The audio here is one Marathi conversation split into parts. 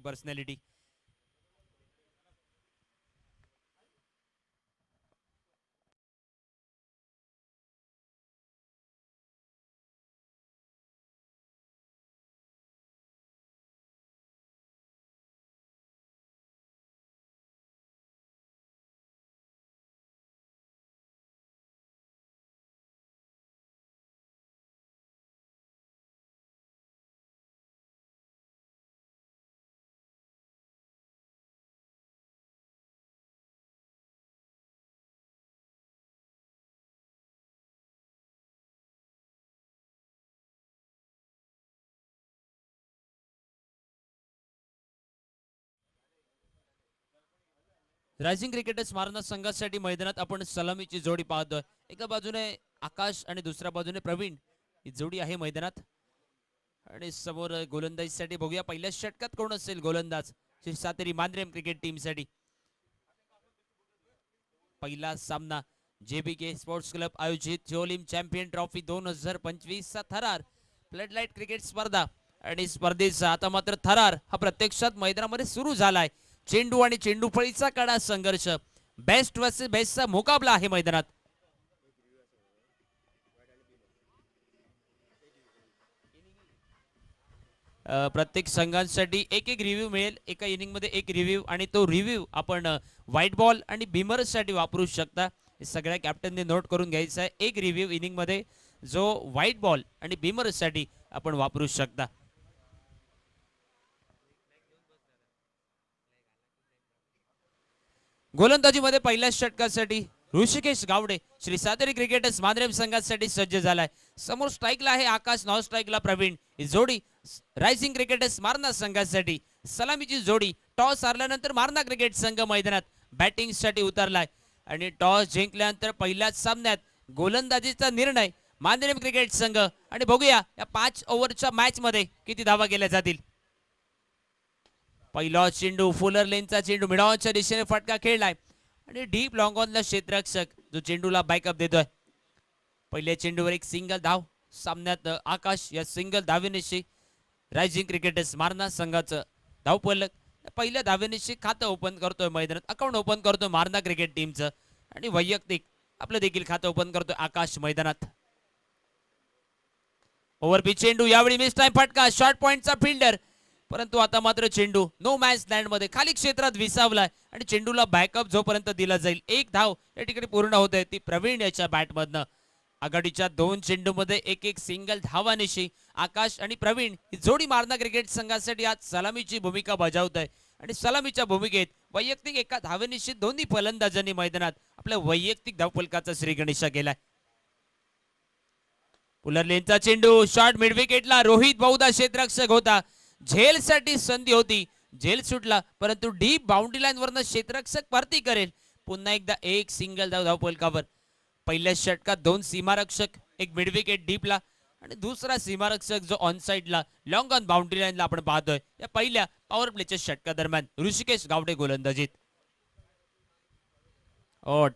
पर्सनॅलिटी. रायझिंग क्रिकेटर्स मारणा संघासाठी मैदानात आपण सलामीची जोडी पाहतोय. एका बाजूने आकाश आणि दुसऱ्या बाजूने प्रवीण ही जोडी आहे मैदानात. आणि समोर गोलंदाजीसाठी बघूया पहिल्या षटकात कोण असेल गोलंदाज श्री सातेरी मांद्रेम क्रिकेट टीम साठी. पहिला सामना जेबीके स्पोर्ट्स क्लब आयोजित जोलिम चॅम्पियन ट्रॉफी 2025 चा थरार फ्लडलाइट क्रिकेट स्पर्धा आणि स्पर्धेचा आता मात्र थरार हा प्रत्यक्षात मैदानामध्ये सुरू झालाय. चेंडू आणि चेंडू फळीचा कडा संघर्ष, बेस्ट वर्सेस बेस्टचा मुकाबला आहे मैदानात. प्रत्येक संघांसाठी एक एक रिव्ह्यू मिळेल. एका इनिंग मध्ये एक रिव्ह्यू आणि तो रिव्ह्यू आपण व्हाईट बॉल आणि बिमर्स साठी वापरू शकता. हे सगळ्या कॅप्टनने नोट करून घ्यायचं आहे. एक रिव्ह्यू इनिंग मध्ये जो व्हाईट बॉल आणि बिमर्स साठी आपण वापरू शकता. गोलंदाजीमध्ये पहिल्या षटकासाठी ऋषिकेश गावडे श्री सातेरी क्रिकेटर्स मांद्रेम संघासाठी सज्ज झालाय. समोर स्ट्राईकला आहे आकाश, नॉन स्ट्राईकला प्रवीण. ही जोडी रायझिंग क्रिकेटर्स मारणा संघासाठी सलामीची जोडी. टॉस हारल्यानंतर मारणा क्रिकेट संघ मैदानात बॅटिंग साठी उतरलाय आणि टॉस जिंकल्यानंतर पहिल्याच सामन्यात गोलंदाजीचा निर्णय मांद्रेम क्रिकेट संघ. आणि बघूया या 5 ओव्हरच्या मॅच मध्ये किती धावा केल्या जातील. पहिला चेंडू फुलर लेनचा चेंडू मिडॉनच्या दिशेने फटका खेळलाय आणि डीप लॉंग ऑनला क्षेत्ररक्षक जो चेंडूला बॅकअप देतोय. पहिल्या चेंडूवर एक सिंगल धाव. सामन्यात आकाश या सिंगल धावेनिशी रायझिंग क्रिकेटर्स मारणा संघाचं धावफलक पहिल्या धावेनिशी खातं ओपन करतोय मैदानात. अकाउंट ओपन करतोय मारणा क्रिकेट टीमचं आणि वैयक्तिक आपलं देखील खातं ओपन करतोय आकाश मैदानात. ओव्हरपिच चेंडू यावेळी मिस टाइम फटका. शॉर्ट पॉइंटचा फिल्डर, परंतु आता मात्र चेंडू नो मॅच लँड मध्ये खाली क्षेत्रात विसावलाय आणि चेंडूला बॅकअप जोपर्यंत दिला जाईल. एक धाव या ठिकाणी पूर्ण होत आहे ती प्रवीण याच्या बॅटमधनं. आघाडीच्या 2 चेंडूमध्ये एक एक सिंगल धावानिशी आकाश आणि प्रवीण ही जोडी मारणा क्रिकेट संघासाठी आज सलामीची भूमिका बजावत आहे. आणि सलामीच्या भूमिकेत वैयक्तिक एका धावेनिशी दोन्ही फलंदाजांनी मैदानात आपल्या वैयक्तिक धावफलकाचा श्रीगणेशा केलाय. पुलर लेनचा चेंडू शॉर्ट मिड विकेटला. रोहित बहुधा क्षेत्ररक्षक होता, झेल साठी संधी होती, झेल सुटला, परंतु डीप बाउंड्री लाईन वरनं क्षेत्ररक्षक परती करेल. पुन्हा एकदा एक सिंगल धाव धावफलकावर. पहिल्या षटकात 2 सीमारक्षक, एक मिड विकेट डीपला आणि दुसरा सीमारक्षक जो ऑन साइडला लॉंग ऑन बाउंड्री लाईनला आपण पाहतोय. या पहिल्या पॉवर प्लेच्या षटका दरम्यान ऋषिकेश गावडे गोलंदाजीत.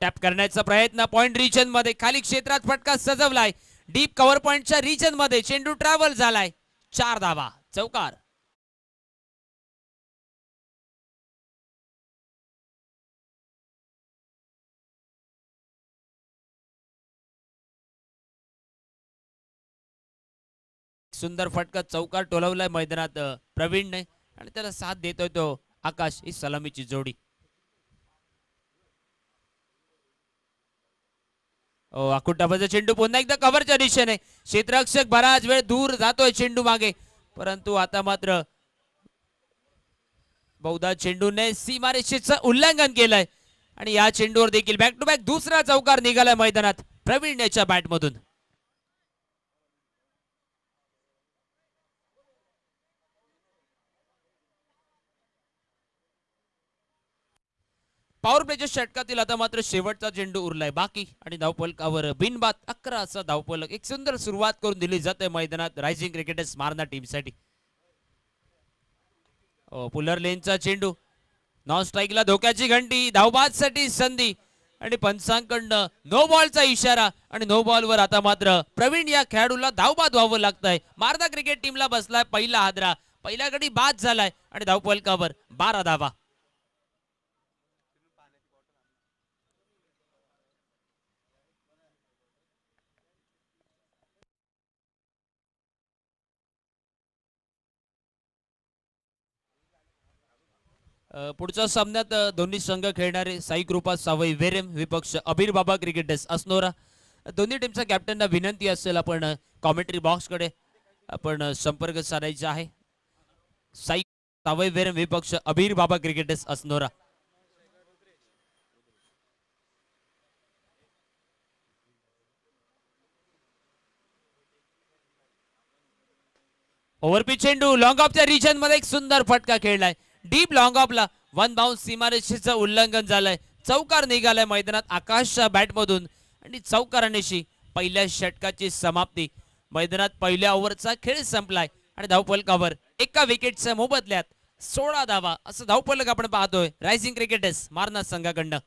टॅप करण्याचा प्रयत्न पॉइंट रिजन मध्ये खाली क्षेत्रात फटका सजवलाय. डीप कव्हर पॉइंटच्या रिजन मध्ये चेंडू ट्रॅव्हल झालाय. 4 धावा, चौकार. सुंदर फटका चौकार टोलवलाय मैदानात प्रवीणने आणि त्याला साथ देतोय तो आकाश. ही सलामीची जोडी. आकुटाबाचा चेंडू पुन्हा एकदा कव्हरच्या दिशेने. क्षेत्ररक्षक बराच वेळ दूर जातोय चेंडू मागे, परंतु आता मात्र बहुधा चेंडूने सीमारेषेचं उल्लंघन केलंय आणि या चेंडूवर देखील बॅक टू बॅक दुसरा चौकार निघालाय मैदानात प्रवीण याच्या बॅटमधून. पॉवर प्लेच्या षटकातील आता मात्र शेवटचा चेंडू उरलाय बाकी आणि धावफलकावर बिनबाद 11 असा धावफलक. एक सुंदर सुरुवात करून दिली जाते मैदानात रायझिंग क्रिकेटर्स मारणा टीमसाठी. पुलर लेनचा चेंडू नॉन स्ट्राईकला धोक्याची घंटी, धावबादसाठी संधी आणि पंचांकडनं नो बॉलचा इशारा आणि नो बॉलवर आता मात्र प्रवीण या खेळाडूला धावबाद व्हावं लागतंय. मारणा क्रिकेट टीमला बसलाय पहिला हादरा. पहिल्या गडी बाद झालाय आणि धावफलकावर 12 धावा. पुढच्या सामन्यात दोन्ही संघ खेळणारे साई कृपा सावई वेरेम विपक्ष अबीर बाबा क्रिकेटर्स असनोरा. दोन्ही टीमच्या कॅप्टनना विनंती असेल आपण कॉमेंट्री बॉक्सकडे आपण संपर्क साधायचा आहे. साई सावई वेरेम विपक्ष अबीर बाबा क्रिकेटर्स असनोरा. ओव्हरपिच चेंडू लॉंग ऑफच्या रिजन मध्ये एक सुंदर फटका खेळलाय. डीप लॉंग ऑफला वन बाउन्स सीमारेषेचं उल्लंघन झालंय. चौकार निघालाय मैदानात आकाशच्या बॅट मधून आणि चौकारानेशी पहिल्या षटकाची समाप्ती. मैदानात पहिल्या ओव्हरचा खेळ संपलाय आणि धावफलकावर एका विकेटच्या मोबदल्यात 16 धावा असं धावफलक आपण पाहतोय रायझिंग क्रिकेटर्स मारना संघाकडनं.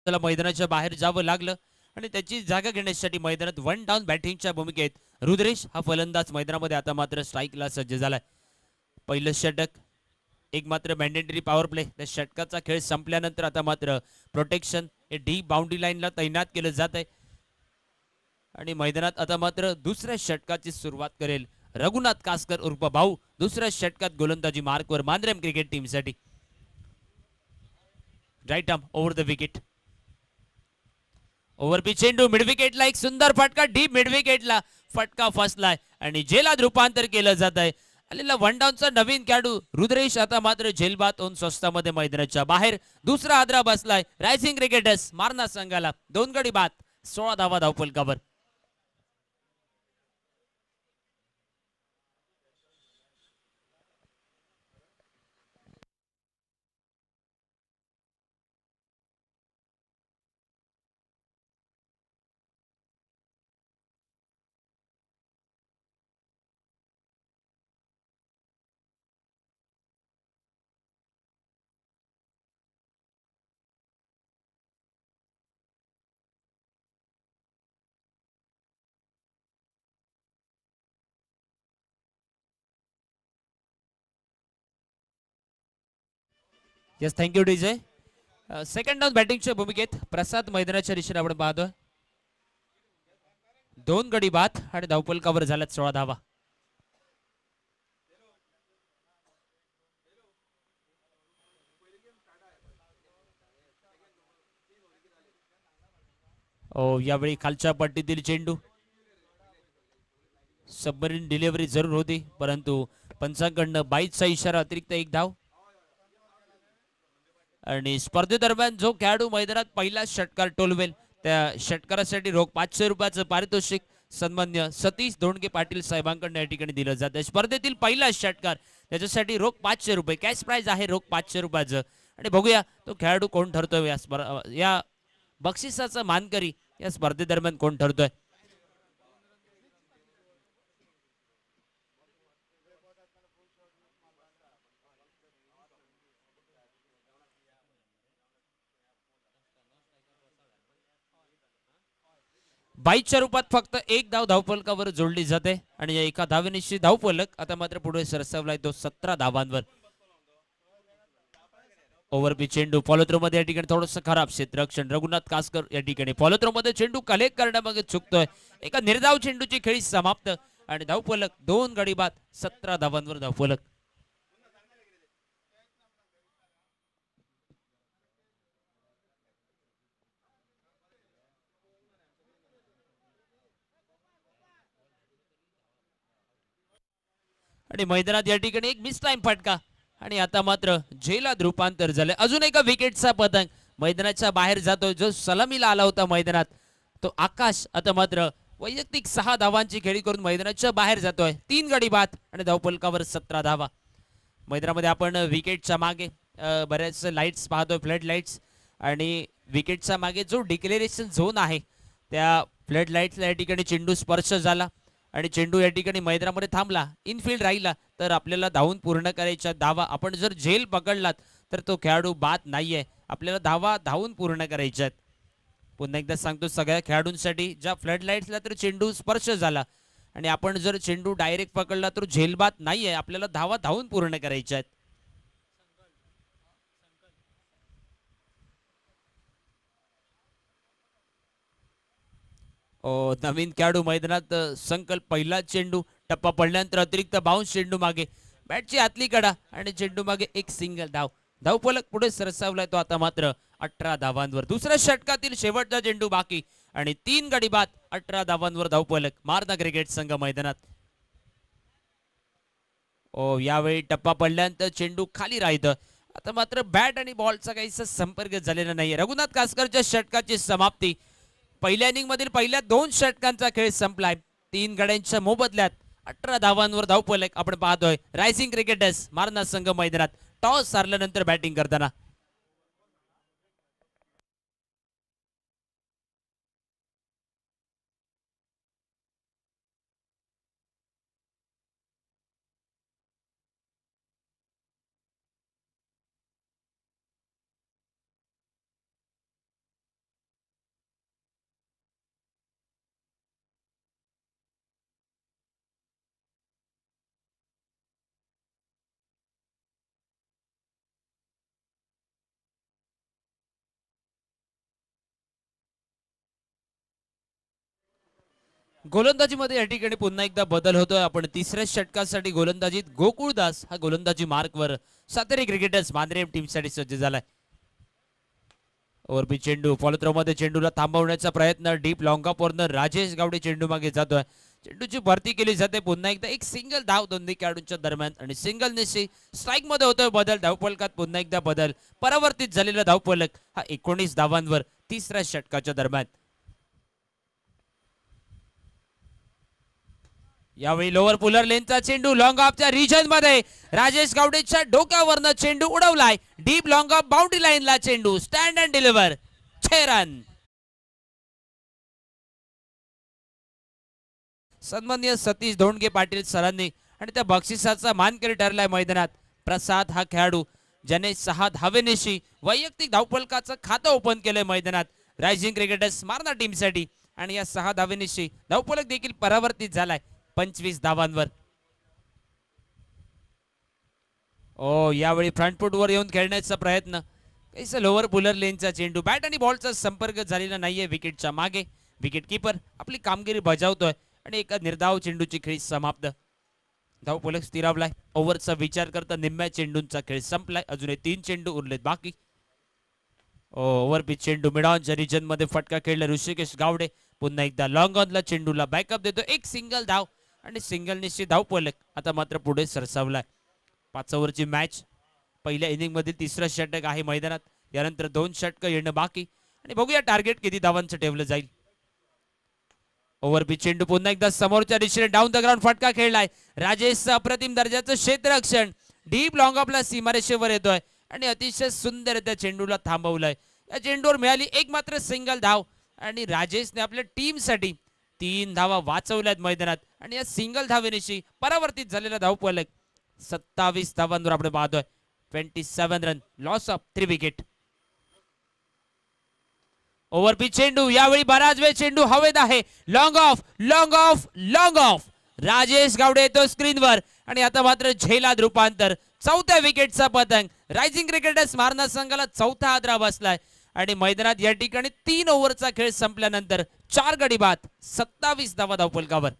त्याला मैदानाच्या बाहेर जावं लागलं आणि त्याची जागा घेण्यासाठी मैदानात वन डाऊन बॅटिंगच्या भूमिकेत रुद्रेश हा फलंदाज मैदानामध्ये आता मात्र स्ट्राईकला सज्ज झालाय. पहिलं षटक एक मात्र मॅन्डेटरी पॉवर प्ले. त्या षटकाचा खेळ संपल्यानंतर आता मात्र प्रोटेक्शन हे डीप बाउंड्री लाईनला तैनात केलं जात आहे आणि मैदानात आता मात्र दुसऱ्या षटकाची सुरुवात करेल रघुनाथ कासकर उर्फ भाऊ. दुसऱ्या षटकात गोलंदाजी मार्कवर मांद्रेम क्रिकेट टीमसाठी. Right arm over the wicket. Overpitch चेंडू मिड विकेटला एक सुंदर फटका. डीप मिड विकेटला फटका फसलाय आणि जेलात रूपांतर केलं जात आहे. आलेला वन डाऊनचा नवीन खेळाडू रुद्रेश आता मात्र जेलबाद होऊन स्वस्तामध्ये मैदानाच्या बाहेर. दुसरा आदरा बसलाय रायझिंग क्रिकेटर्स मारना संघाला. 2 गडी बाद 16 धावा धावफलकावर. Yes thank you DJ. Second down बॅटिंगच्या भूमिकेत प्रसाद मैदानाच्या दिशेने आपण पाहतोय. 2 गडी बाद आणि धावफलकावर झाल्यात 16 धावा. यावेळी खालच्या पट्टीतील चेंडू सबमरीन डिलिव्हरी जरूर होती परंतु पंचांकडनं 22चा इशारा अतिरिक्त 1 धाव. आणि स्पर्धेदरम्यान जो खेळाडू मैदानात पहिला षटकार टोलवेल त्या षटकारासाठी रोख 500 रुपयाचं पारितोषिक सन्मान्य सतीश धोंडगे पाटील साहेबांकडून या ठिकाणी दिलं जातं. स्पर्धेतील पहिला षटकार त्याच्यासाठी रोख 500 रुपये कॅश प्राइज आहे रोख 500 रुपयाचं. आणि बघूया तो खेळाडू कोण ठरतोय या बक्षिसाचा मानकरी या स्पर्धेदरम्यान कोण ठरतोय. बाईच्या रूपात फक्त 1 धाव धावफलकावर जोडली जाते आणि या एका धावेनिशी धावफलक आता मात्र पुढे सरसावलाय तो 17 धावांवर. ओव्हरपिच चेंडू फॉलोथ्रो मध्ये या ठिकाणी थोडंसं खराब क्षेत्ररक्षण. रघुनाथ कासकर या ठिकाणी फॉलोथ्रो मध्ये चेंडू कलेक्ट करण्यामागे चुकतोय. एका निर्धाव चेंडूची खेळी समाप्त आणि धावफलक 2 गडी बाद 17 धावांवर धावफलक. आणि मैदानात या ठिकाणी एक मिस टाइम फटका आणि आता मात्र झेलात रूपांतर झाले. अजून एका विकेटचा पतंग मैदानाच्या बाहेर जातोय. जो सलामीला आला होता मैदानात तो आकाश आता मात्र वैयक्तिक 6 धावांची खेळी करून मैदानाच्या बाहेर जातोय. 3 गडी बाद आणि धावफलकावर 17 धावा. मैदानामध्ये आपण विकेटच्या मागे बऱ्याच लाईट्स पाहतोय, फ्लड लाईट्स. आणि विकेटच्या मागे जो डिक्लेरेशन झोन आहे त्या फ्लड लाईट्सला या ठिकाणी चेंडू स्पर्श झाला आणि चेंडू या ठिकाणी मैदानामध्ये थांबला, इनफिल्ड राहिला, तर आपल्याला धावून पूर्ण करायचा. धावा आपण जर झेल पकडलात तर तो खेळाडू बाद नाहीये. आपल्याला धावा धावून पूर्ण करायच्यात. पुन्हा एकदा सांगतो सगळ्या खेळाडूंसाठी, ज्या फ्लड लाईट्सला तर चेंडू स्पर्श झाला आणि आपण जर चेंडू डायरेक्ट पकडला तर झेलबाद नाहीये. आपल्याला धावा धावून पूर्ण करायच्या आहेत. नवीन खेळाडू मैदानात संकल्प. पहिला चेंडू टप्पा पडल्यानंतर अतिरिक्त बाउन्स चेंडू मागे, बॅटची आतली कडा आणि चेंडू मागे एक सिंगल धाव. धावफलक पुढे सरसावलाय तो आता मात्र 18 धावांवर. दुसऱ्या षटकातील शेवटचा चेंडू बाकी आणि 3 गडी बाद. 18 धावांवर धावफलक. मारना क्रिकेट संघ मैदानात. यावेळी टप्पा पडल्यानंतर चेंडू खाली राहितं. आता मात्र बॅट आणि बॉलचा काहीसा संपर्क झालेला नाहीये. रघुनाथ कासकरच्या षटकाची समाप्ती. पहिल्या इनिंग मधील पहिल्या 2 षटकांचा खेळ संपलाय. 3 गड्यांच्या मोबदल्यात 18 धावांवर धावफलक आपण पाहतोय. रायझिंग क्रिकेटर्स मारना संघ मैदानात टॉस हारल्यानंतर बॅटिंग करताना. गोलंदाजीमध्ये या ठिकाणी पुन्हा एकदा बदल होतोय. आपण तिसऱ्या षटकासाठी गोलंदाजीत गोकुळदास हा गोलंदाजी मार्कवर सातेरी क्रिकेटर्स मांद्रे टीमसाठी सज्ज झालाय. ओव्हरपी चेंडू फॉलोथ्रो मध्ये चेंडूला थांबवण्याचा प्रयत्न. डीप लॉंग ऑफवरनं राजेश गावडे चेंडू मागे जातोय. चेंडूची भरती केली जाते. पुन्हा एकदा एक सिंगल धाव दोन्ही खेळाडूंच्या दरम्यान आणि सिंगल निशी स्ट्राईक मध्ये होतोय बदल. धावफलकात पुन्हा एकदा बदल. परावर्तित झालेला धावफलक हा 19 धावांवर तिसऱ्या षटकाच्या दरम्यान. यावेळी लोअर पुलर लेनचा चेंडू लॉंग ऑफच्या रिजन मध्ये राजेश गावडेच्या डोक्यावरनं चेंडू उडवलाय. डीप लॉंग ऑफ बाउंड्री लाईनला चेंडू स्टँड अँड डिलिव्हर. 6 रन. सन्माननीय सतीश धोंडगे पाटील सरांनी आणि त्या बक्षिसाचा मानकरी ठरलाय मैदानात. प्रसाद हा खेळाडू ज्याने 6 धावेनिशी वैयक्तिक धावफलकाचं खातं ओपन केलंय मैदानात रायझिंग क्रिकेटर्स मारना टीमसाठी. आणि या 6 धावेनिशी धावफलक देखील परावर्तित झालाय 25 धावांवर. यावेळी फ्रंट फूट वर येऊन खेळण्याचा प्रयत्न. कैसा लोअर पुलर लेनचा चेंडू. बॅट आणि बॉलचा संपर्क झालेला नाहीये विकेटच्या मागे. विकेट किपर आपली कामगिरी बजावतोय आणि एका निर्धाव चेंडूची खेळी समाप्त. धावफलक स्थिरावलाय. ओव्हरचा विचार करता निम्म्या चेंडूंचा खेळ संपलाय. अजूनही 3 चेंडू उरलेत बाकी. ओव्हर पिच चेंडू मिड ऑनच्या रिजन मध्ये फटका खेळला ऋषिकेश गावडे. पुन्हा एकदा लॉंग ऑनला चेंडूला बॅकअप देतो. एक सिंगल धाव आणि सिंगल निश्चित धावफलक आता मात्र पुढे सरसावलाय. 5 ओव्हरची मॅच. पहिल्या इनिंग मधील तिसरं षटक आहे मैदानात. यानंतर 2 षटक येणं बाकी आणि बघूया टार्गेट किती धावांचं ठेवलं जाईल. ओव्हर पिच चेंडू पुन्हा एकदा समोरच्या दिशेने डाऊन द ग्राउंड फटका खेळलाय. राजेश अप्रतिम दर्जाचं क्षेत्ररक्षण. डीप लॉंग ऑफला सीमारेषेवर येतोय आणि अतिशय सुंदर त्या चेंडूला थांबवलंय. या चेंडूवर मिळाली एक मात्र सिंगल धाव आणि राजेशने आपल्या टीमसाठी 3 धावा वाचवल्यात मैदानात. आणि या सिंगल धावेनिशी परावर्तित झालेला धावफलक 27 धावांवर आपण पाहतोय. 27 run. Loss of 3 wicket. Over pitch चेंडू. यावेळी बराच वेळ चेंडू हवेत आहे. Long off long off long off. Rajesh Gawade येतो स्क्रीनवर आणि आता मात्र झेलात रूपांतर. 4थ्या विकेटचा पतंग. रायझिंग क्रिकेटर्स मारना संघाला 4था आदरा बसलाय आणि मैदानात या ठिकाणी 3 ओव्हरचा खेळ संपल्यानंतर 4 गडी बाद. 27 धावा धावफलकावर.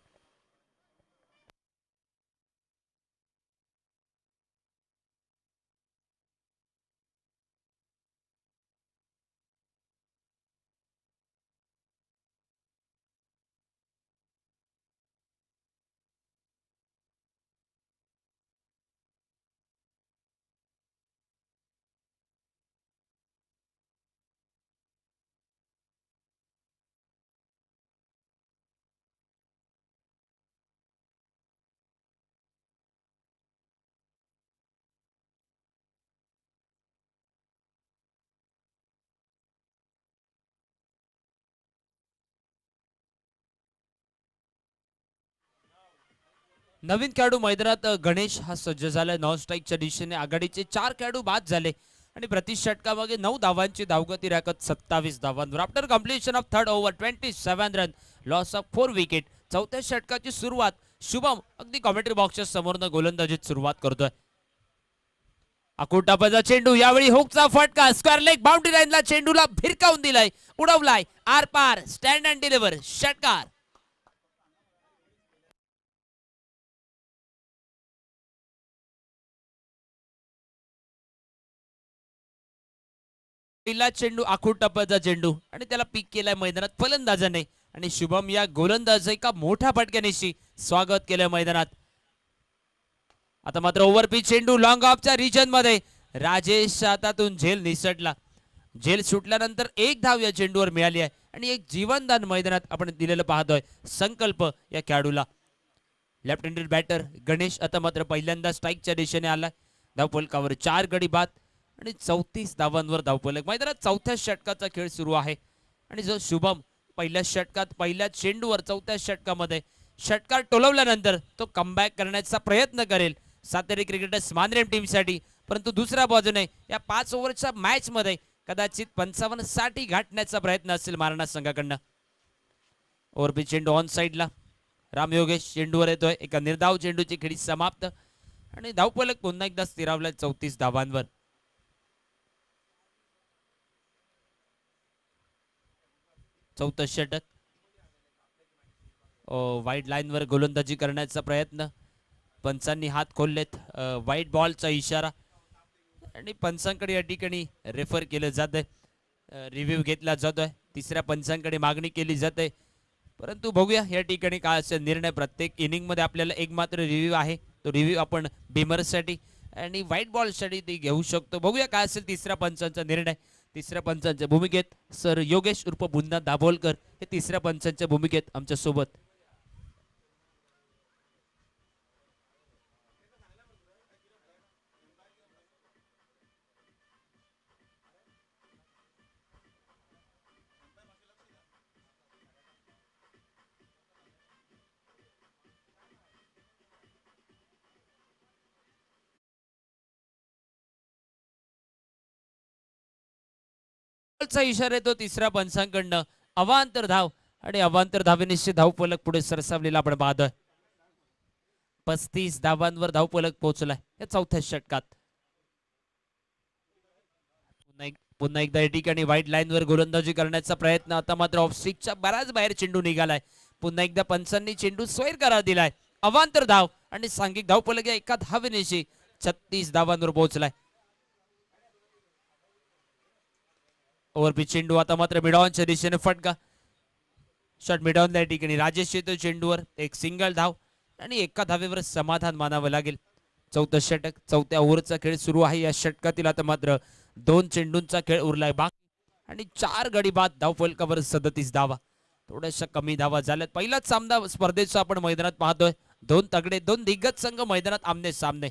नवीन खेळाडू मैदानात गणेश हा सज्ज झालाय. नॉन स्ट्राईकच्या दिशेने आघाडीचे 4 खेळाडू बाद झाले आणि प्रति षटकामागे 9 धावांची धावगती राखत 27 धावांवर. After completion of third over 27 run, loss of 4 wicket. चौथ्या षटकाची सुरुवात शुभम अगदी कॉमेंट्री बॉक्सच्या समोरनं गोलंदाजीत सुरुवात करतोय. अकुटापाचा चेंडू, यावेळी हुकचा फटका, स्क्वेअर लेग बाउंड्री लाईनला चेंडूला भिरकावून दिलाय, उडवलाय आर पार, स्टँड अँड डिलिव्हर, षटकार. पहिला चेंडू आखूड टप्प्याचा चेंडू आणि त्याला पीक केलाय मैदानात फलंदाजाने आणि शुभम या गोलंदाज एका मोठ्या फटक्यानिशी स्वागत केलंय मैदानात. आता मात्र ओव्हर पिच चेंडू लॉंग ऑफच्या रिजन मध्ये, राजेश हातातून झेल निसटला. झेल सुटल्यानंतर एक धाव या चेंडूवर मिळाली आहे आणि एक जीवनदान मैदानात आपण दिलेलं पाहतोय. संकल्प या खेळाडूला. लेफ्ट हँडेड बॅटर गणेश आता मात्र पहिल्यांदा स्ट्राईकच्या दिशेने आलाय. धावफलकावर 4 गडी बाद आणि 34 धावांवर धावफलक. मैदानात चौथ्या षटकाचा खेळ सुरू आहे आणि जो शुभम पहिल्या षटकात पहिल्या चेंडूवर चौथ्या षटकामध्ये षटकार टोलवल्यानंतर तो कमबॅक करण्याचा प्रयत्न करेल सातेरी क्रिकेटर्स मानरेम टीमसाठी. परंतु दुसऱ्या बाजूने या 5 ओव्हरच्या मॅच मध्ये कदाचित 55 साठी गाठण्याचा प्रयत्न असेल महाराणा संघाकडनं. ओव्हर चेंडू ऑन साइडला, राम योगेश चेंडूवर येतोय. एका निर्धाव चेंडूची खेळी समाप्त आणि धावफलक पुन्हा एकदा स्थिरावलाय 34 धावांवर. चौथं षटक, वाईड लाईनवर गोलंदाजी करण्याचा प्रयत्न, पंचांनी हात खोललेत. वाईट बॉलचा इशारा आणि पंचांकडे या ठिकाणी रेफर केलं जातंय, रिव्ह्यू घेतला जातोय. तिसऱ्या पंचांकडे मागणी केली जाते. परंतु बघूया या ठिकाणी काय असेल निर्णय. प्रत्येक इनिंग मध्ये आपल्याला एक मात्र रिव्ह्यू आहे, तो रिव्ह्यू आपण बिमरसाठी आणि व्हाईट बॉलसाठी ती घेऊ शकतो. बघूया काय असेल तिसऱ्या पंचांचा निर्णय. तिसऱ्या पंचांच्या भूमिकेत सर योगेश उर्फ बुंदा दाभोलकर हे तिसऱ्या पंचांच्या भूमिकेत आमच्या सोबत. इशारा येतो तिसऱ्या पंचांकडनं. अवांतर धाव आणि अवांतर धावेनिश्चित धावफलक पुढे सरसावलेला आपण पाहतोय. 35 धावांवर धावफलक पोहोचलाय या चौथ्या षटकात. पुन्हा एकदा या ठिकाणी व्हाईट लाईनवर गोलंदाजी करण्याचा प्रयत्न. आता मात्र ऑफ स्ट्रिकच्या बराच बाहेर चेंडू निघालाय. पुन्हा एकदा पंचांनी चेंडू स्वैर करा दिलाय. अवांतर धाव आणि सांघिक धावफलक या एका धावेनिशी 36 धावांवर पोहोचलाय. ओव्हर पिच चेंडू, आता मात्र मिडॉनच्या दिशेने फटका. शॉट मिडॉन या ठिकाणी राजेश येतो चेंडूवर. एक सिंगल धाव आणि एका धावेवर समाधान मानावं लागेल. चौथं षटक, चौथ्या ओव्हरचा खेळ सुरू आहे. या षटकातील आता मात्र 2 चेंडूंचा खेळ उरलाय बाकी आणि 4 गडी बाद. धावफलकावर 37 धावा, थोड्याशा कमी धावा झाल्यात. पहिलाच सामना स्पर्धेचा आपण मैदानात पाहतोय. 2 तगडे, 2 दिग्गज संघ मैदानात आमने सामने.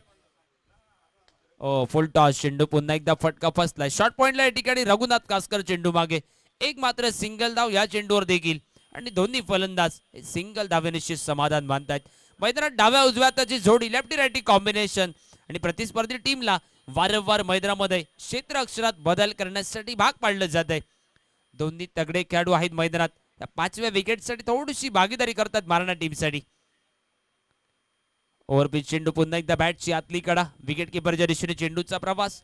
फुल टॉस चेंडू, पुन्हा एकदा फटका फसलाय. शॉर्ट पॉइंटला या ठिकाणी रघुनाथ कासकर चेंडू मागे. एक मात्र सिंगल धाव या चेंडूवर देखील आणि दोन्ही फलंदाज सिंगल धावेनिश्चित समाधान मानतायत. मैदानात डाव्या उजव्याची जोडी, लेफ्टी राईटी कॉम्बिनेशन आणि प्रतिस्पर्धी टीमला वारंवार मैदानामध्ये क्षेत्र अक्षरात बदल करण्यासाठी भाग पाडलं जात आहे. दोन्ही तगडे खेळाडू आहेत मैदानात. या 5व्या विकेटसाठी थोडीशी भागीदारी करतात महाराणा टीमसाठी. ओव्हर पिच चेंडू, पुन्हा एकदा बॅटची आतली कडा, विकेट किपरच्या दिशेने चेंडूचा प्रवास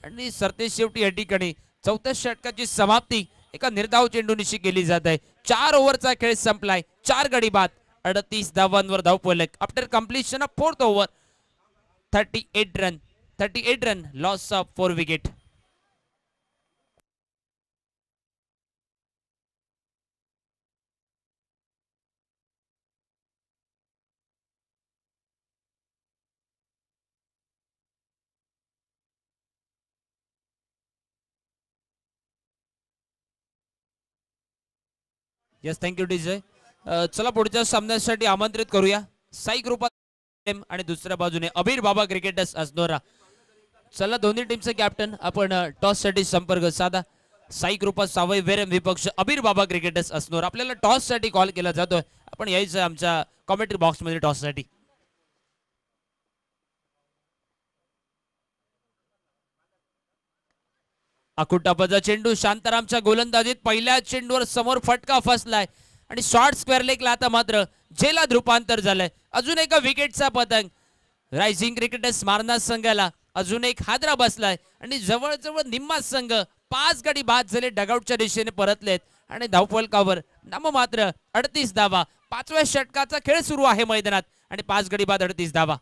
आणि सरते शेवटी या ठिकाणी चौथ्या षटकाची समाप्ती एका निर्धाव चेंडूनिशी केली जात आहे. 4 ओव्हरचा खेळ संपलाय. 4 गडी बाद, 38 धावांवर धावफलक. After completion of 4th over 38 run, loss of 4 wicket. Yes, thank you DJ. चला पुढच्या सामन्यासाठी आमंत्रित करूया साई ग्रुप आणि दुसऱ्या बाजूने अबीर बाबा क्रिकेटर्स असनोरा. चला दोन्ही टीमचे कॅप्टन आपण टॉस साठी संपर्क साधा. साई कृपा सावई वेरम विपक्ष अबीर बाबा क्रिकेटर्स असनोरा. आपल्याला टॉस साठी कॉल केला जातोय. आपण यायचं आमच्या कॉमेंट्री बॉक्स मध्ये टॉस साठी. अकुटापाचा चेंडू शांतारामच्या गोलंदाजीत पहिल्या चेंडूवर समोर फटका फसलाय आणि शॉर्ट स्क्वेअर लेगला आता मात्र झेलात रूपांतर झालंय. अजून एका विकेटचा पतंग रायझिंग क्रिकेटर्स मारनाथ संघाला अजून एक हादरा बसलाय आणि जवळजवळ निम्मा संघ 5 गडी बाद झाले, डगआउटच्या दिशेने परतलेत आणि धावफलकावर नाममात्र 38 धावा. 5व्या षटकाचा खेळ सुरू आहे मैदानात आणि 5 गडी बाद 38 धावा.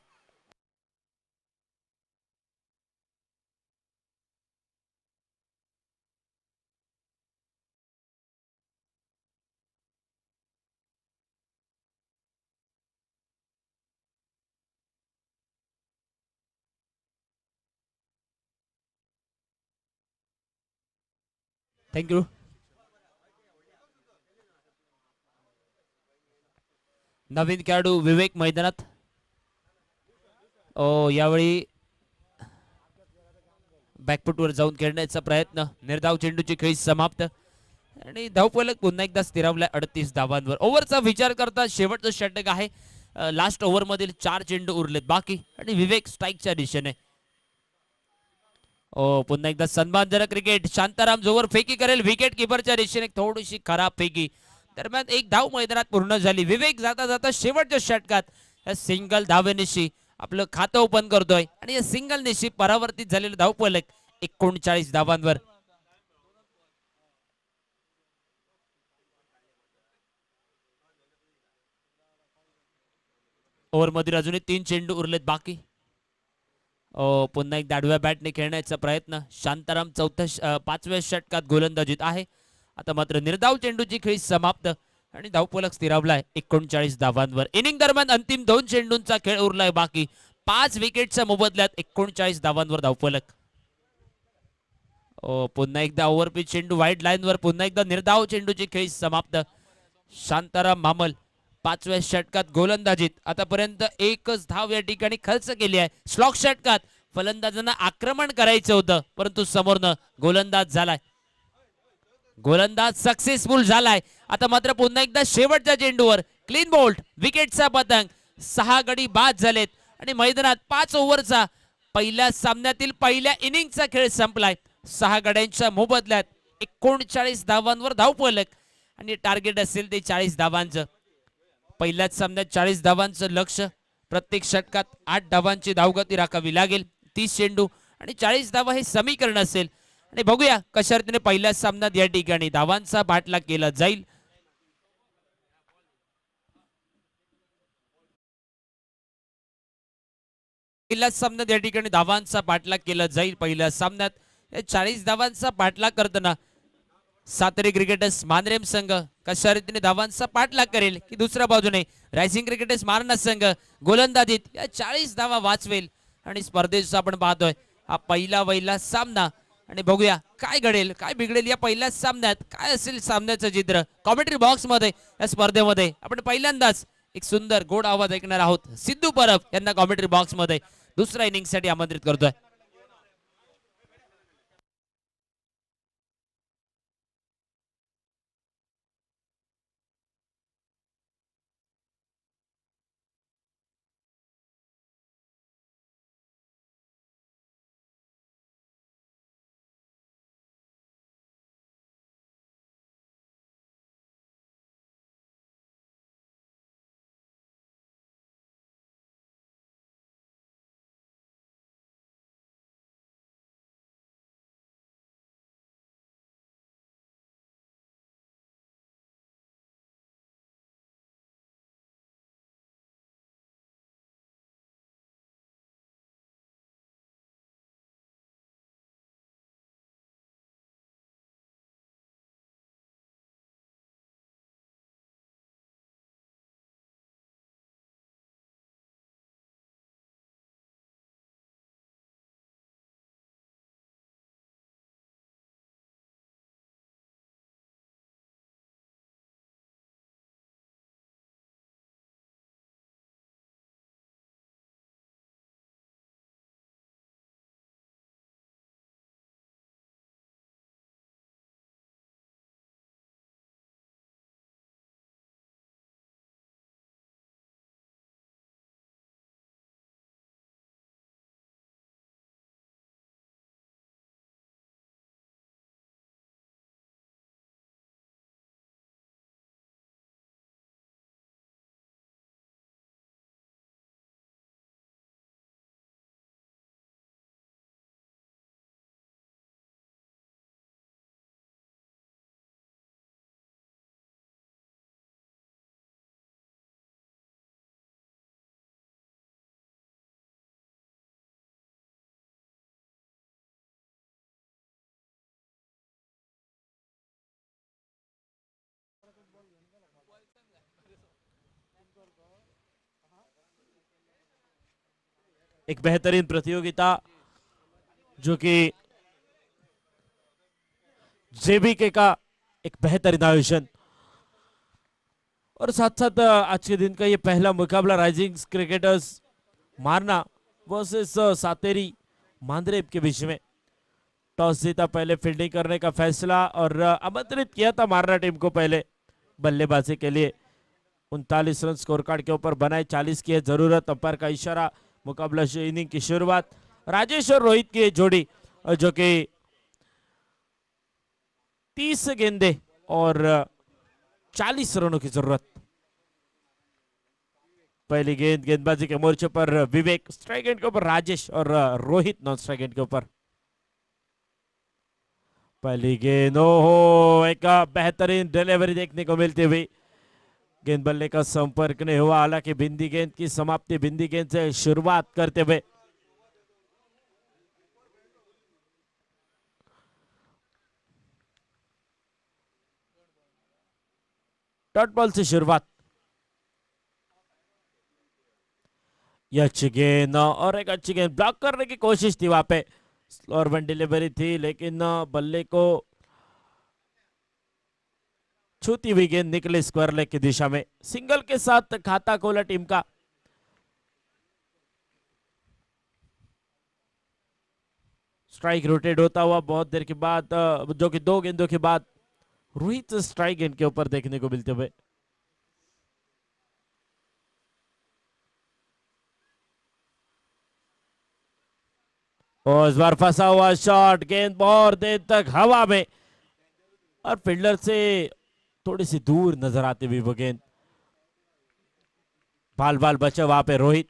थँक्यू. नवीन खेळाडू विवेक मैदानात. यावेळी बॅकफुटवर जाऊन खेळण्याचा प्रयत्न. निर्धाव चेंडूची खेळी समाप्त आणि धावफलक पुन्हा एकदा स्थिरावलाय 38 धावांवर. ओव्हरचा विचार करता शेवटचं षटक आहे. लास्ट ओव्हर मधील 4 चेंडू उरलेत बाकी आणि विवेक स्ट्राईकच्या दिशेने. पुन्हा एकदा सन्मानजनक क्रिकेट. शांताराम जोवर फेकी करेल विकेट किपरच्या दिशेने थोडीशी खराब फेकी. दरम्यान एक धाव मैदानात पूर्ण झाली. विवेक जाता जाता शेवटच्या षटकात या सिंगल धावेनिशी आपलं खातं ओपन करतोय आणि या सिंगल निशी परावर्तित झालेलं धावफलक 39 धावांवर. ओव्हर मध्ये अजूनही 3 चेंडू उरलेत बाकी. पुन्हा एक आडव्या बॅटने खेळण्याचा प्रयत्न. शांताराम 5व्या षटकात गोलंदाजीत आहे. आता मात्र निर्धाव चेंडूची खेळी समाप्त आणि धावफलक स्थिरावलाय 39 धावांवर. इनिंग दरम्यान अंतिम 2 चेंडूंचा खेळ उरलाय बाकी. 5 विकेटच्या मोबदल्यात 39 धावांवर धावफलक. पुन्हा एकदा ओव्हरपिच चेंडू वाईड लाईनवर. पुन्हा एकदा निर्धाव चेंडूची खेळी समाप्त. शांताराम मामल 5व्या षटकात गोलंदाजीत आतापर्यंत एकच धाव या ठिकाणी खर्च केली आहे. स्लॉक षटकात फलंदाजांना आक्रमण करायचं होतं परंतु समोरनं गोलंदाज झालाय. गोलंदाज सक्सेसफुल झालाय. आता मात्र पुन्हा एकदा शेवटच्या चेंडूवर क्लीन बोल्ट विकेटचा पतंग. 6 गडी बाद झालेत आणि मैदानात 5 ओव्हरचा पहिल्या सामन्यातील पहिल्या इनिंगचा खेळ संपलाय. 6 गड्यांच्या मोबदल्यात 39 धावांवर धावफलक आणि टार्गेट असेल ते 40 धावांचं. पहिल्याच सामन्यात 40 धावांचं लक्ष. प्रत्येक षटकात 8 धावांची धावगती राखावी लागेल. 30 चेंडू आणि 40 धावा हे समीकरण असेल आणि बघूया कशा रीतीने पहिल्याच सामन्यात या ठिकाणी धावांचा पाठलाग केला जाईल. पहिल्याच सामन्यात या ठिकाणी धावांचा पाठलाग केला जाईल. पहिल्या सामन्यात 40 धावांचा पाठलाग करताना सातारी क्रिकेटर्स मानरेम संघ कशा रीतीने धावांचा पाठलाग करेल की दुसऱ्या बाजूने रायझिंग क्रिकेटर्स मारनाथ संघ गोलंदाजीत या 40 धावा वाचवेल आणि स्पर्धेचा आपण पाहतोय हा पहिला सामना आणि बघूया काय घडेल काय बिघडेल या पहिल्याच सामन्यात. काय असेल सामन्याचं चित्र कॉमेंट्री बॉक्स मध्ये या स्पर्धेमध्ये आपण पहिल्यांदाच एक सुंदर गोड आवाज ऐकणार आहोत. सिद्धू परब यांना कॉमेंट्री बॉक्स मध्ये दुसऱ्या इनिंग साठी आमंत्रित करतोय. एक बेहतरीन प्रतियोगिता जो कि जेबीके का एक बेहतरीन आयोजन, और साथ साथ आज के दिन का ये पहला मुकाबला राइजिंग क्रिकेटर्स मारना वर्सेस सातेरी मांद्रेब के बीच में। टॉस जीता पहले फील्डिंग करने का फैसला और आमंत्रित किया था मारना टीम को पहले बल्लेबाजी के लिए। 39 रन स्कोर कार्ड के ऊपर बनाए, 40 की है जरूरत, अंपायर का इशारा। मुकाबला इनिंग की शुरुआत राजेश और रोहित की जोड़ी जो कि 30 गेंदे और 40 रनों की जरूरत। पहली गेंदबाजी के मोर्चे पर विवेक, स्ट्राइक एंड के ऊपर राजेश और रोहित नॉन स्ट्राइक एंड के ऊपर। पहली गेंद, ओहो, एक बेहतरीन डिलीवरी देखने को मिलती हुई। गेंद बल्ले का संपर्क नहीं हुआ, हालांकि बिंदी गेंद की समाप्ति बिंदी गेंद से शुरुआत करते हुए डॉट बॉल से शुरुआत। यह अच्छी गेंद और एक अच्छी गेंद, ब्लॉक करने की कोशिश थी वहां पे, स्लोअर वन डिलीवरी थी, लेकिन बल्ले को छूती हुई गेंद निकले स्क्वायर लेग की दिशा में। सिंगल के साथ खाता खोला टीम का। स्ट्राइक रोटेट होता हुआ बहुत देर के बाद, जो कि 2 गेंदों के बाद रोहित स्ट्राइक गेंद के ऊपर देखने को मिलते हुए। और इस बार फंसा हुआ शॉट, गेंद बहुत देर तक हवा में और फील्डर से थोड़ी सी दूर नजर आती हुई वो गेंद। बाल बाल बचा वहां पे रोहित।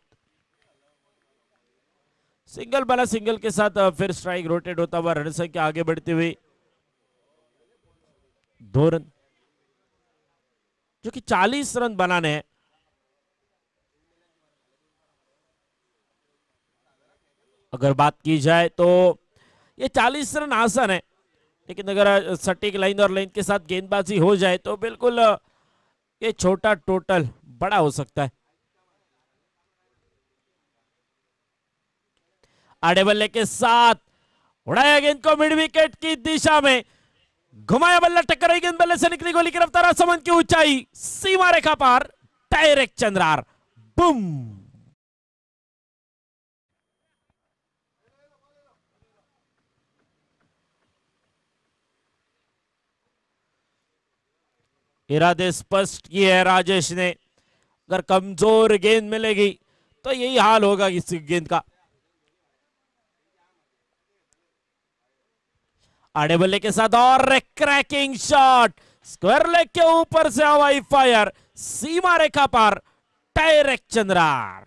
सिंगल बना, सिंगल के साथ फिर स्ट्राइक रोटेट होता हुआ, रन संख्या आगे बढ़ती हुई 2 रन, जो कि 40 रन बनाने हैं। अगर बात की जाए तो ये 40 रन आसान है, लेकिन अगर सटीक लाइन और लाइन के साथ गेंदबाजी हो जाए तो बिल्कुल ये छोटा टोटल बड़ा हो सकता है। आड़े बल्ले के साथ उड़ाया गेंद को मिड विकेट की दिशा में, घुमाया बल्ला, टक्कर गेंद बल्ले से निकली, गोली की रफ्तार आसमान की ऊंचाई, सीमा रेखा पार, डायरेक्ट चंद्रार, बूम। इरादे स्पष्ट किए है राजेश ने, अगर कमजोर गेंद मिलेगी तो यही हाल होगा इस गेंद का। आड़े बल्ले के साथ और क्रैकिंग शॉट, स्क्वायर लेग के ऊपर से हवाई फायर, सीमा रेखा पार, डायरेक्ट चंद्रार।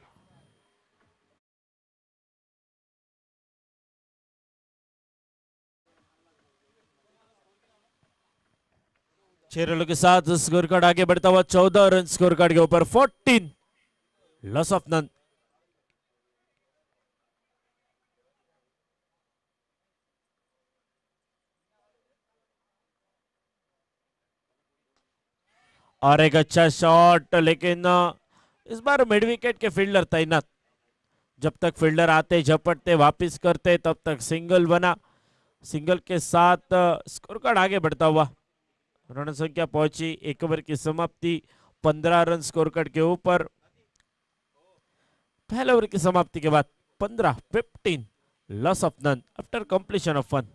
छह रनों के साथ स्कोर कार्ड आगे बढ़ता हुआ 14 रन स्कोर कार्ड के ऊपर, 14 लॉस ऑफ नन। और एक अच्छा शॉट, लेकिन इस बार मिड विकेट के फील्डर तैनात, जब तक फील्डर आते झपटते वापस करते तब तक सिंगल बना। सिंगल के साथ स्कोर कार्ड आगे बढ़ता हुआ, रन संख्या पहुंची 1 ओवर की समाप्ति, 15 रन स्कोर कार्ड के ऊपर। पहले ओवर की समाप्ति के बाद 15 loss of none after completion of 1।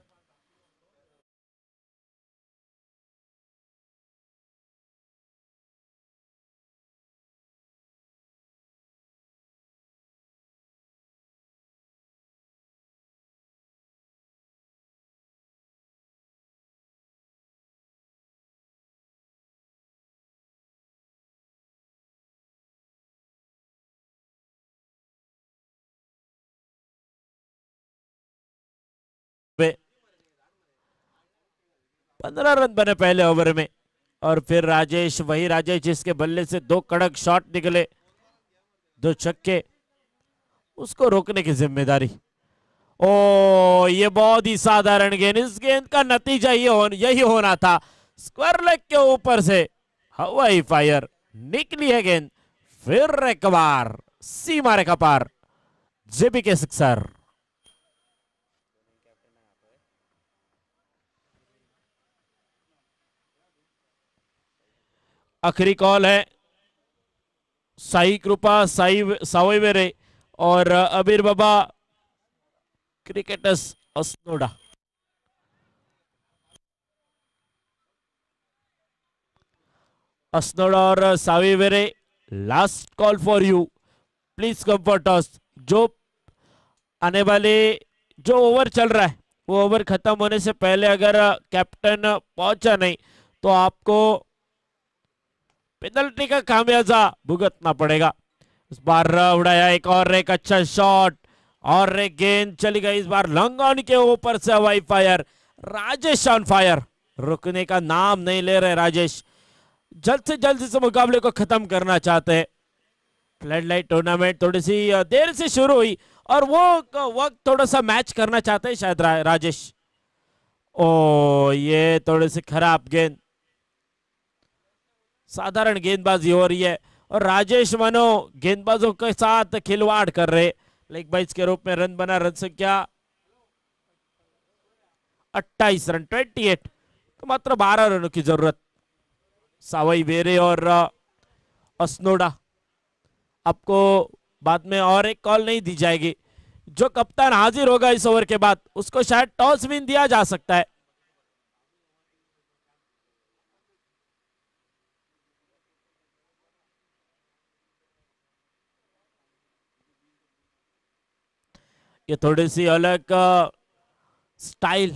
पे 15 रन बने पहले ओवर में, और फिर राजेश, वही राजेश जिसके बल्ले से 2 कड़क शॉट निकले, 2 छक्के, उसको रोकने की जिम्मेदारी। ओ, ये बहुत ही साधारण गेंद, इस गेंद का नतीजा यही होना था, स्क्वायर लेग के ऊपर से हवाई फायर, निकली है गेंद, फिर एक बार सीमा रेखा पार, जेबी के सिक्सर। आखिरी कॉल है, साई कृपा, सावई वेरे और अबीर बाबा क्रिकेटर्स अस्नोडा। अस्नोडा और Savoi Verem, last call for you, please come for toss. जो आने वाले जो ओवर चल रहा है वो ओवर खत्म होने से पहले अगर कैप्टन पहुंचा नहीं तो आपको पेनल्टी का खामियाजा भुगतना पड़ेगा। इस बार उड़ाया एक अच्छा शॉट और एक गेंद चली गई, इस बार लॉन्ग ऑन के ऊपर से हवाई फायर। राजेश ऑन फायर, रुकने का नाम नहीं ले रहे राजेश, जल्द से जल्द इस मुकाबले को खत्म करना चाहते हैं। फ्लड लाइट टूर्नामेंट थोड़ी सी देर से शुरू हुई और वो वक्त थोड़ा सा मैच करना चाहते हैं शायद राजेश। ओ ये थोड़ी सी खराब गेंद, साधारण गेंदबाजी हो रही है और राजेश मानो गेंदबाजों के साथ खिलवाड़ कर रहे। लेग बाइज के रूप में रन बना, रन संख्या 28 रन 28, तो मात्र 12 रनों की जरूरत। सावई वेरे और अस्नोडा, आपको बाद में और एक कॉल नहीं दी जाएगी। जो कप्तान हाजिर होगा इस ओवर के बाद उसको शायद टॉस विन दिया जा सकता है। ये थोड़ी सी अलग स्टाइल,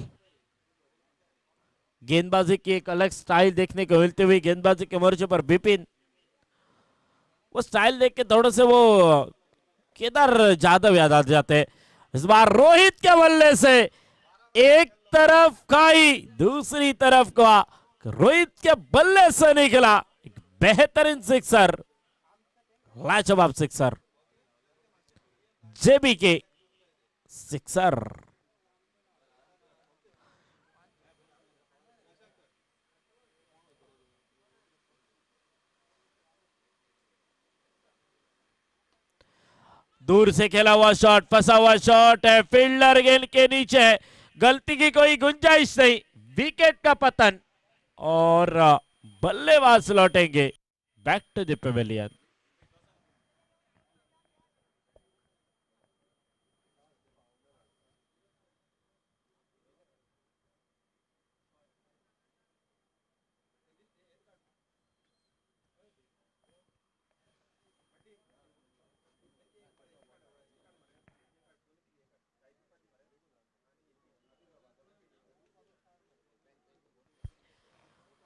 गेंदबाजी की एक अलग स्टाइल देखने को मिलती हुई गेंदबाजी के मोर्चे पर बिपिन, वो स्टाइल देख के थोड़े से वो केदार जाधव याद आ जाते हैं। इस बार रोहित के बल्ले से एक तरफ खाई दूसरी तरफ का, रोहित के बल्ले से निकला एक बेहतरीन सिक्सर, लाजवाब सिक्सर, जेबी के सिक्सर। दूर से खेला हुआ शॉट, फंसा हुआ शॉट है, फील्डर गेंद के नीचे है, गलती की कोई गुंजाइश नहीं, विकेट का पतन और बल्लेबाज लौटेंगे बैक टू द पेविलियन।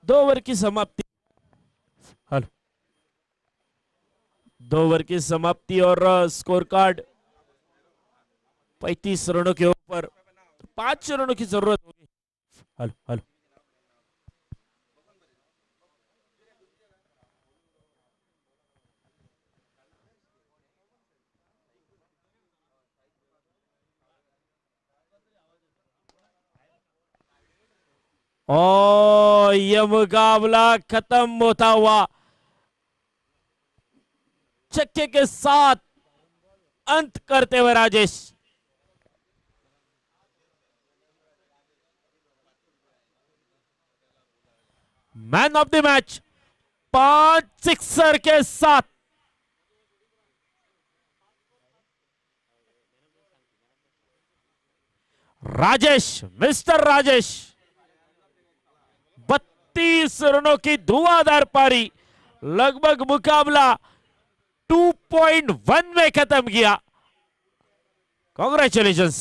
दो ओवर की समाप्ति, हेलो, 2 ओवर की समाप्ति और स्कोर कार्ड 35 रनों के ऊपर, 5 रनों की जरूरत होगी। हेलो हेलो, ओ यह मुकाबला खत्म होता हुआ छक्के के साथ अंत करते हुए Rajesh, man of the match 5 sixer के साथ राजेश, मिस्टर राजेश 32 रनों की धुआंधार पारी, लगभग मुकाबला 2.1 में खत्म किया। कांग्रेचुलेशंस।